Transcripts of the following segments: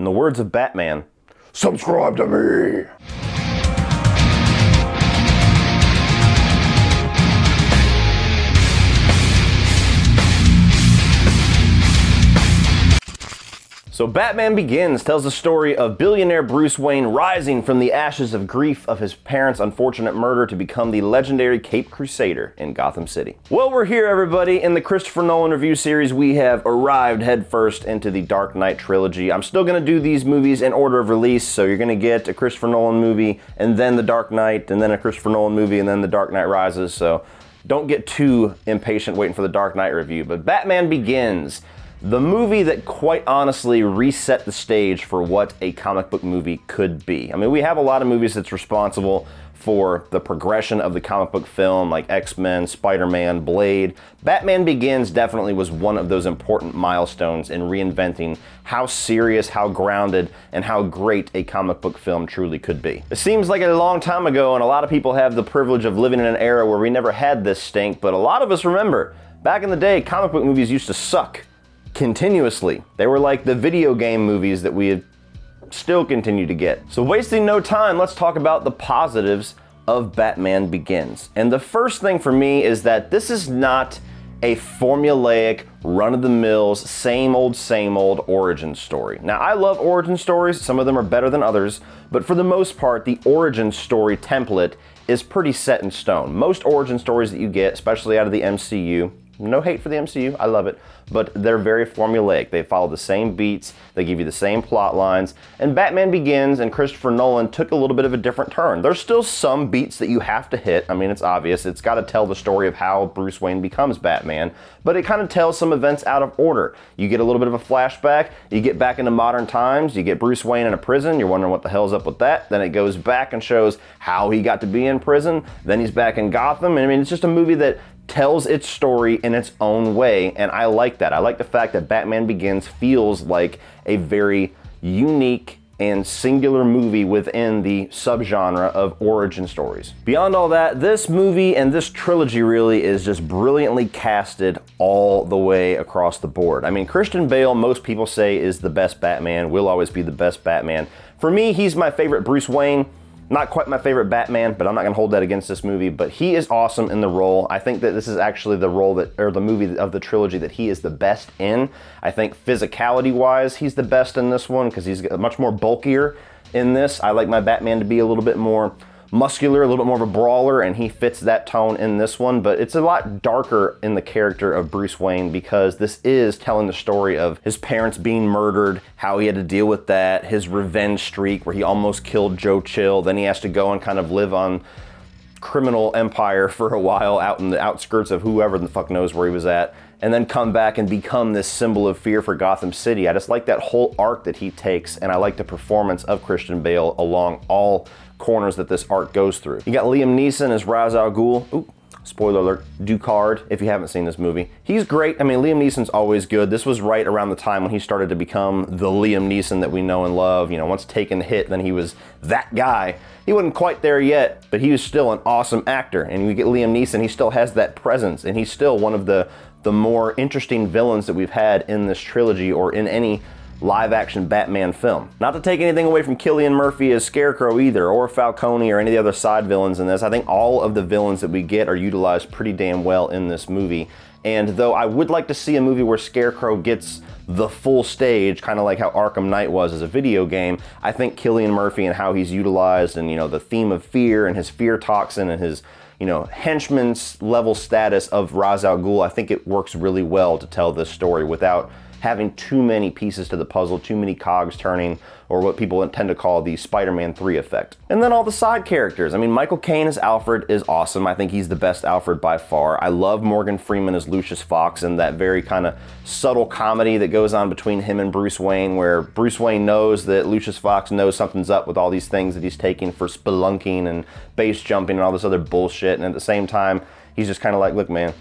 In the words of Batman, subscribe to me! So Batman Begins tells the story of billionaire Bruce Wayne rising from the ashes of grief of his parents' unfortunate murder to become the legendary Caped Crusader in Gotham City. Well, we're here, everybody. In the Christopher Nolan review series, we have arrived headfirst into the Dark Knight trilogy. I'm still going to do these movies in order of release, so you're going to get a Christopher Nolan movie, and then the Dark Knight, and then a Christopher Nolan movie, and then the Dark Knight Rises, so don't get too impatient waiting for the Dark Knight review. But Batman Begins, the movie that quite honestly reset the stage for what a comic book movie could be. I mean, we have a lot of movies that's responsible for the progression of the comic book film, like X-Men, Spider-Man, Blade. Batman Begins definitely was one of those important milestones in reinventing how serious, how grounded, and how great a comic book film truly could be. It seems like a long time ago, and a lot of people have the privilege of living in an era where we never had this stink, but a lot of us remember, back in the day, comic book movies used to suck continuously. They were like the video game movies that we still continue to get. So wasting no time, let's talk about the positives of Batman Begins. And the first thing for me is that this is not a formulaic, run-of-the-mills, same old origin story. Now, I love origin stories. Some of them are better than others, but for the most part, the origin story template is pretty set in stone. Most origin stories that you get, especially out of the MCU, no hate for the MCU, I love it, but they're very formulaic. They follow the same beats, they give you the same plot lines, and Batman Begins and Christopher Nolan took a little bit of a different turn. There's still some beats that you have to hit. I mean, it's obvious. It's got to tell the story of how Bruce Wayne becomes Batman, but it kind of tells some events out of order. You get a little bit of a flashback, you get back into modern times, you get Bruce Wayne in a prison, you're wondering what the hell's up with that, then it goes back and shows how he got to be in prison, then he's back in Gotham, and I mean, it's just a movie that tells its story in its own way, and I like that. I like the fact that Batman Begins feels like a very unique and singular movie within the subgenre of origin stories. Beyond all that, this movie and this trilogy really is just brilliantly casted all the way across the board. I mean, Christian Bale, most people say, is the best Batman, will always be the best Batman. For me, he's my favorite Bruce Wayne. Not quite my favorite Batman, but I'm not gonna hold that against this movie, but he is awesome in the role. I think that this is actually the role that, or the movie of the trilogy that he is the best in. I think physicality-wise, he's the best in this one because he's much more bulkier in this. I like my Batman to be a little bit more muscular, a little bit more of a brawler, and he fits that tone in this one, but it's a lot darker in the character of Bruce Wayne because this is telling the story of his parents being murdered, how he had to deal with that, his revenge streak where he almost killed Joe Chill, then he has to go and kind of live on criminal empire for a while out in the outskirts of whoever the fuck knows where he was at, and then come back and become this symbol of fear for Gotham City. I just like that whole arc that he takes, and I like the performance of Christian Bale along all corners that this arc goes through. You got Liam Neeson as Ra's al Ghul. Ooh, spoiler alert, Ducard, if you haven't seen this movie. He's great. I mean, Liam Neeson's always good. This was right around the time when he started to become the Liam Neeson that we know and love. You know, once Taken the hit, then he was that guy. He wasn't quite there yet, but he was still an awesome actor. And you get Liam Neeson, he still has that presence, and he's still one of the more interesting villains that we've had in this trilogy or in any live-action Batman film. Not to take anything away from Cillian Murphy as Scarecrow either, or Falcone, or any of the other side villains in this. I think all of the villains that we get are utilized pretty damn well in this movie. And though I would like to see a movie where Scarecrow gets the full stage, kind of like how Arkham Knight was as a video game, I think Cillian Murphy and how he's utilized, and you know, the theme of fear and his fear toxin and his, you know, henchman's level status of Ra's al Ghul, I think it works really well to tell this story without having too many pieces to the puzzle, too many cogs turning, or what people tend to call the Spider-Man 3 effect. And then all the side characters. I mean, Michael Caine as Alfred is awesome. I think he's the best Alfred by far. I love Morgan Freeman as Lucius Fox and that very kind of subtle comedy that goes on between him and Bruce Wayne, where Bruce Wayne knows that Lucius Fox knows something's up with all these things that he's taking for spelunking and base jumping and all this other bullshit, and at the same time, he's just kind of like, look, man,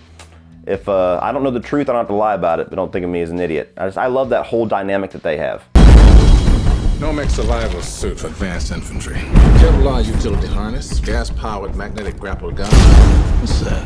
if I don't know the truth, I don't have to lie about it, but don't think of me as an idiot. I love that whole dynamic that they have. Nomex survival suit for advanced infantry. Kevlar utility harness, gas-powered magnetic grapple gun. What's that?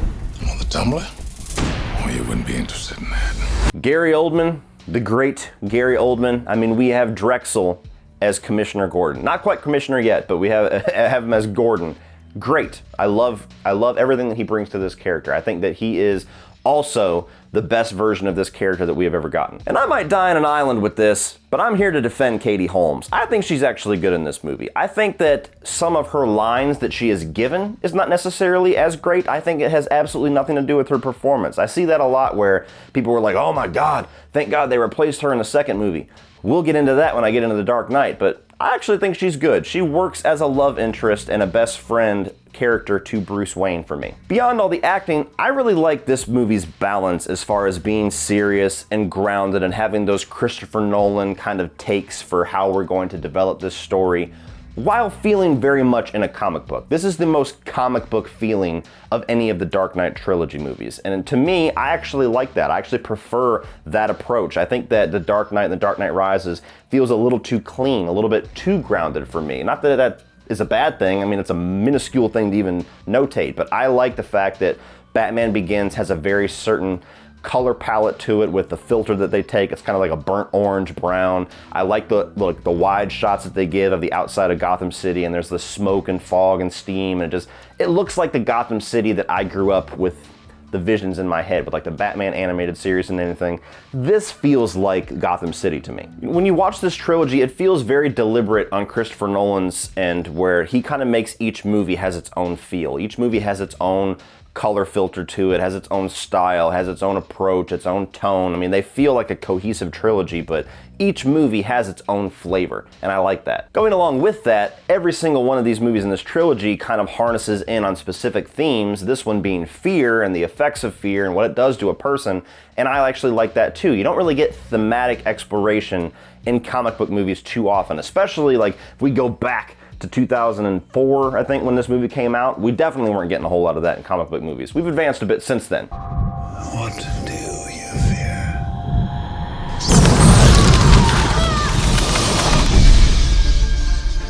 On the tumbler? Oh, you wouldn't be interested in that. Gary Oldman, the great Gary Oldman. I mean, we have Drexel as Commissioner Gordon. Not quite Commissioner yet, but we have him as Gordon. Great. I love everything that he brings to this character. I think that he is also the best version of this character that we have ever gotten. And I might die on an island with this, but I'm here to defend Katie Holmes. I think she's actually good in this movie. I think that some of her lines that she is given is not necessarily as great. I think it has absolutely nothing to do with her performance. I see that a lot where people were like, oh my God, thank God they replaced her in the second movie. We'll get into that when I get into The Dark Knight, but I actually think she's good. She works as a love interest and a best friend character to Bruce Wayne for me. Beyond all the acting, I really like this movie's balance as far as being serious and grounded and having those Christopher Nolan kind of takes for how we're going to develop this story, while feeling very much in a comic book. This is the most comic book feeling of any of the Dark Knight trilogy movies. And to me, I actually like that. I actually prefer that approach. I think that The Dark Knight and The Dark Knight Rises feels a little too clean, a little bit too grounded for me. Not that that is a bad thing. I mean, it's a minuscule thing to even notate, but I like the fact that Batman Begins has a very certain color palette to it with the filter that they take. It's kind of like a burnt orange brown. I like the wide shots that they give of the outside of Gotham City, and there's the smoke and fog and steam, and it looks like the Gotham City that I grew up with the visions in my head with, like the Batman animated series and anything. This feels like Gotham City to me. When you watch this trilogy, it feels very deliberate on Christopher Nolan's end, where he kind of makes each movie has its own feel. Each movie has its own color filter to it, has its own style, has its own approach, its own tone. I mean, they feel like a cohesive trilogy, but each movie has its own flavor, and I like that. Going along with that, every single one of these movies in this trilogy kind of harnesses in on specific themes, this one being fear and the effects of fear and what it does to a person, and I actually like that too. You don't really get thematic exploration in comic book movies too often, especially like if we go back to 2004, I think, when this movie came out. We definitely weren't getting a whole lot of that in comic book movies. We've advanced a bit since then. What do you fear?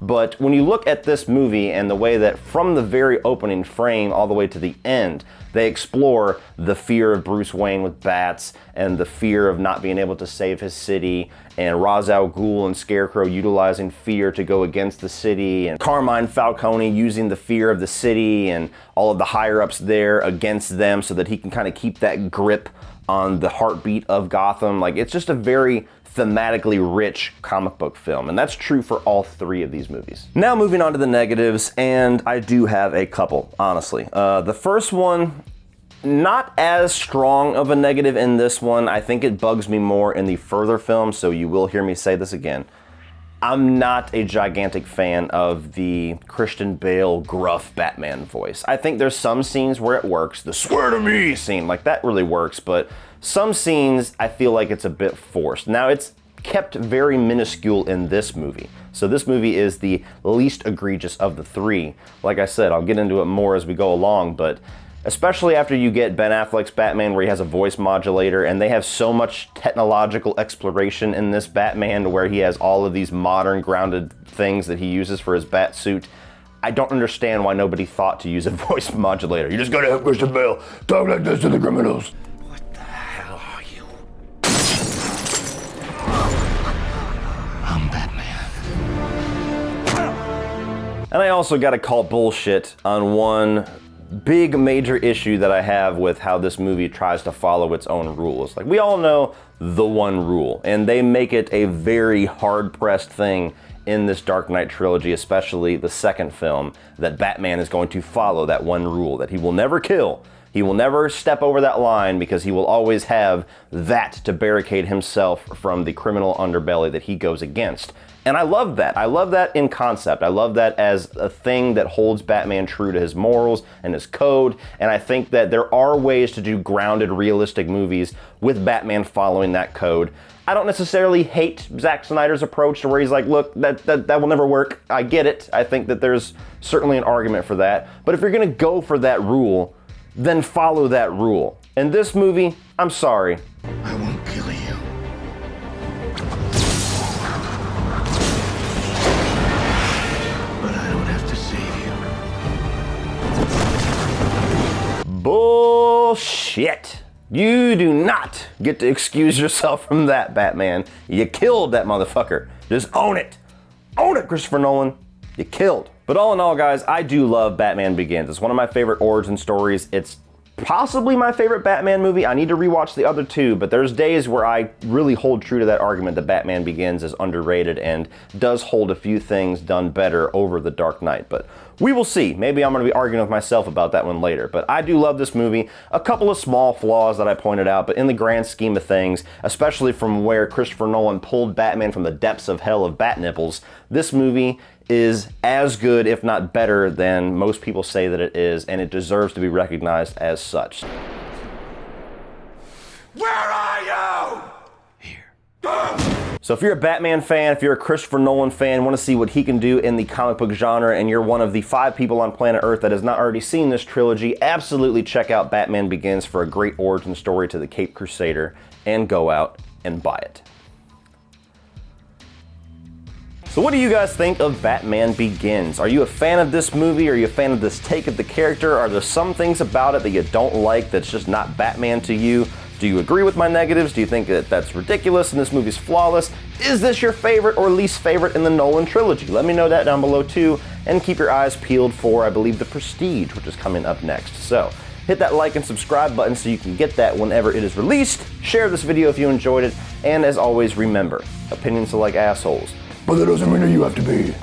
But when you look at this movie and the way that from the very opening frame all the way to the end, they explore the fear of Bruce Wayne with bats and the fear of not being able to save his city, and Ra's al Ghul and Scarecrow utilizing fear to go against the city, and Carmine Falcone using the fear of the city and all of the higher-ups there against them so that he can kind of keep that grip on the heartbeat of Gotham. Like, it's just a very thematically rich comic book film, and that's true for all three of these movies. Now moving on to the negatives, and I do have a couple, honestly. The first one, not as strong of a negative in this one. I think it bugs me more in the further film, so you will hear me say this again. I'm not a gigantic fan of the Christian Bale gruff Batman voice. I think there's some scenes where it works. The swear to me scene, like that really works, but some scenes I feel like it's a bit forced. Now it's kept very minuscule in this movie. So this movie is the least egregious of the three. Like I said, I'll get into it more as we go along, but especially after you get Ben Affleck's Batman where he has a voice modulator, and they have so much technological exploration in this Batman where he has all of these modern grounded things that he uses for his bat suit. I don't understand why nobody thought to use a voice modulator. You just gotta have Christian Bale talk like this to the criminals. What the hell are you? I'm Batman. And I also gotta call bullshit on one big major issue that I have with how this movie tries to follow its own rules. Like, we all know the one rule, and they make it a very hard-pressed thing in this Dark Knight trilogy, especially the second film, that Batman is going to follow that one rule, that he will never kill. He will never step over that line because he will always have that to barricade himself from the criminal underbelly that he goes against. And I love that. I love that in concept. I love that as a thing that holds Batman true to his morals and his code. And I think that there are ways to do grounded, realistic movies with Batman following that code. I don't necessarily hate Zack Snyder's approach to where he's like, look, that will never work. I get it. I think that there's certainly an argument for that. But if you're gonna go for that rule, then follow that rule. In this movie, I'm sorry. I won't kill you. But I don't have to save you. Bullshit. You do not get to excuse yourself from that, Batman. You killed that motherfucker. Just own it. Own it, Christopher Nolan. You killed. But all in all, guys, I do love Batman Begins. It's one of my favorite origin stories. It's possibly my favorite Batman movie. I need to rewatch the other two, but there's days where I really hold true to that argument that Batman Begins is underrated and does hold a few things done better over The Dark Knight. But we will see. Maybe I'm going to be arguing with myself about that one later. But I do love this movie. A couple of small flaws that I pointed out, but in the grand scheme of things, especially from where Christopher Nolan pulled Batman from the depths of hell of bat-nipples, this movie is as good, if not better, than most people say that it is, and it deserves to be recognized as such. Where are you? Here. So if you're a Batman fan, if you're a Christopher Nolan fan, want to see what he can do in the comic book genre, and you're one of the 5 people on planet Earth that has not already seen this trilogy, absolutely check out Batman Begins for a great origin story to the Caped Crusader, and go out and buy it. So what do you guys think of Batman Begins? Are you a fan of this movie? Are you a fan of this take of the character? Are there some things about it that you don't like that's just not Batman to you? Do you agree with my negatives? Do you think that that's ridiculous and this movie's flawless? Is this your favorite or least favorite in the Nolan trilogy? Let me know that down below too, and keep your eyes peeled for, I believe, The Prestige, which is coming up next. So hit that like and subscribe button so you can get that whenever it is released. Share this video if you enjoyed it, and as always, remember, opinions are like assholes, but that doesn't mean that you have to be.